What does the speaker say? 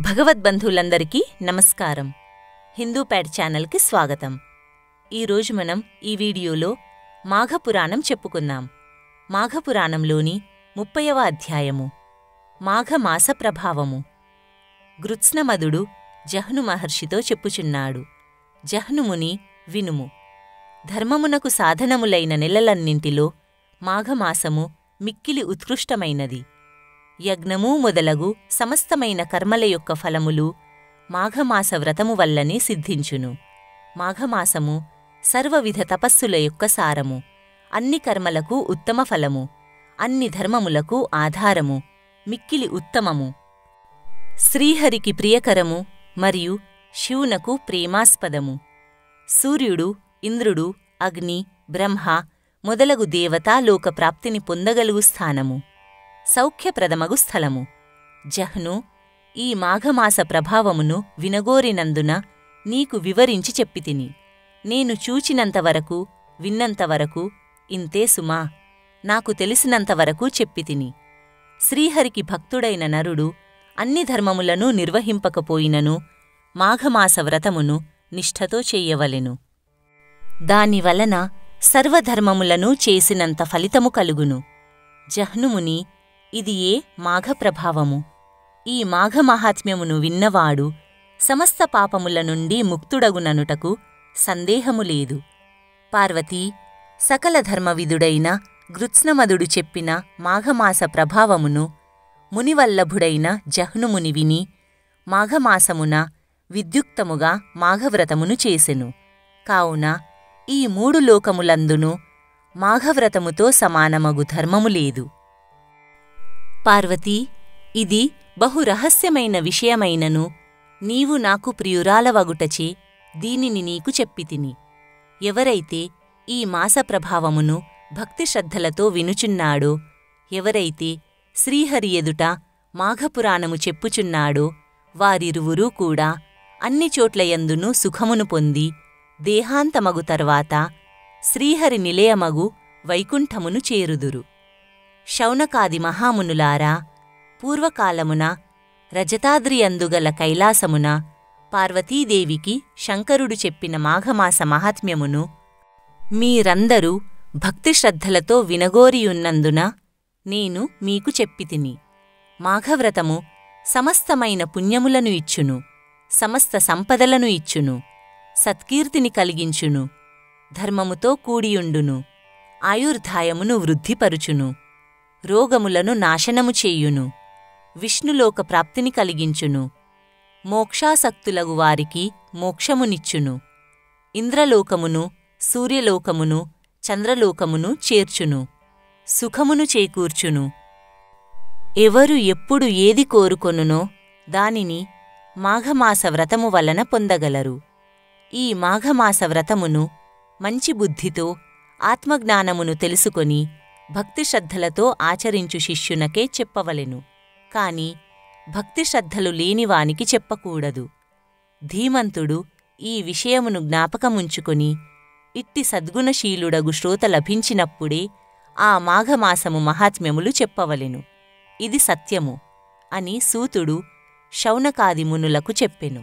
భగవద్బంధువులందరికీ నమస్కారం. హిందూ ప్యాడ్ ఛానల్కి స్వాగతం. ఈరోజు మనం ఈ వీడియోలో మాఘపురాణం చెప్పుకుందాం. మాఘపురాణంలోని 30వ అధ్యాయము మాఘమాస ప్రభావము. గృత్స్నమదుడు జహ్ను మహర్షితో చెప్పుచున్నాడు. జహ్నుముని వినుము. ధర్మమునకు సాధనములైన నెలలన్నింటిలో మాఘమాసము మిక్కిలి ఉత్కృష్టమైనది. యజ్ఞము మొదలగు సమస్తమైన కర్మల యొక్క ఫలములు మాఘమాస వ్రతము వల్లనే సిద్ధించును. మాఘమాసము సర్వవిధ తపస్సుల యొక్క సారము, అన్ని కర్మలకు ఉత్తమ ఫలము, అన్ని ధర్మములకు ఆధారము, మిక్కిలి ఉత్తమము, శ్రీహరికి ప్రియకరము మరియు శివునకు ప్రేమాస్పదము. సూర్యుడు, ఇంద్రుడు, అగ్ని, బ్రహ్మ మొదలగు దేవతా లోక ప్రాప్తిని పొందగలుగు స్థానము, సౌఖ్యప్రదమగు స్థలము. జహ్ను, ఈ మాఘమాస ప్రభావమును వినగోరినందున నీకు వివరించి చెప్పితిని. నేను చూచినంతవరకు, విన్నంతవరకు ఇంతే సుమా. నాకు తెలిసినంతవరకు చెప్పితిని. శ్రీహరికి భక్తుడైన నరుడు అన్ని ధర్మములను నిర్వహింపకపోయినను మాఘమాస వ్రతమును నిష్ఠతో చెయ్యవలెను. దానివలన సర్వధర్మములను చేసినంత ఫలితము కలుగును. జహ్నుముని, ఇది ఏ మాఘప్రభావము. ఈ మాఘమహాత్మ్యమును విన్నవాడు సమస్త పాపముల నుండి ముక్తుడగుననుటకు సందేహము లేదు. పార్వతీ, సకల ధర్మవిదుడైన గృత్స్నమదుడు చెప్పిన మాఘమాస ప్రభావమును మునివల్లభుడైన జహ్నుముని విని మాఘమాసమున విద్యుక్తముగా మాఘవ్రతమును చేసెను. కావున ఈ 3 లోకములందును మాఘవ్రతముతో సమానమగు ధర్మము లేదు. పార్వతీ, ఇది బహురహస్యమైన విషయమైనను నీవు నాకు ప్రియురాలవగుటచే దీనిని నీకు చెప్పితిని. ఎవరైతే ఈ మాస ప్రభావమును భక్తిశ్రద్ధలతో వినుచున్నాడో, ఎవరైతే శ్రీహరి ఎదుట మాఘపురాణము చెప్పుచున్నాడో, వారిరువురూ కూడా అన్ని చోట్లయందును సుఖమును పొంది దేహాంతమగు తర్వాత శ్రీహరి నిలయమగు వైకుంఠమును చేరుదురు. శౌనకాది మహామునులారా, పూర్వకాలమున రజతాద్రియందుగల కైలాసమున పార్వతీదేవికి శంకరుడు చెప్పిన మాఘమాస మహాత్మ్యమును మీరందరూ భక్తిశ్రద్ధలతో వినగోరియున్నందున నేను మీకు చెప్పితిని. మాఘవ్రతము సమస్తమైన పుణ్యములను ఇచ్చును, సమస్త సంపదలను ఇచ్చును, సత్కీర్తిని కలిగించును, ధర్మముతో కూడియుండును, ఆయుర్ధాయమును వృద్ధిపరుచును, రోగములను నాశనము చేయును, విష్ణులోక ప్రాప్తిని కలిగించును, మోక్షాసక్తులగు వారికి మోక్షమునిచ్చును, ఇంద్రలోకమును, సూర్యలోకమును, చంద్రలోకమును చేర్చును, సుఖమును చేకూర్చును. ఎవరు ఎప్పుడు ఏది కోరుకొనునో దానిని మాఘమాస వ్రతము వలన పొందగలరు. ఈ మాఘమాస వ్రతమును మంచి బుద్ధితో ఆత్మజ్ఞానమును తెలుసుకొని భక్తిశ్రద్ధలతో ఆచరించు శిష్యునకే చెప్పవలెను. కాని భక్తిశ్రద్ధలు లేనివానికి చెప్పకూడదు. ధీమంతుడు ఈ విషయమును జ్ఞాపకముంచుకొని ఇట్టి సద్గుణశీలుడగు శ్రోత లభించినప్పుడే ఆ మాఘమాసము మహాత్మ్యములు చెప్పవలెను. ఇది సత్యము అని సూతుడు శౌనకాది మునులకు చెప్పెను.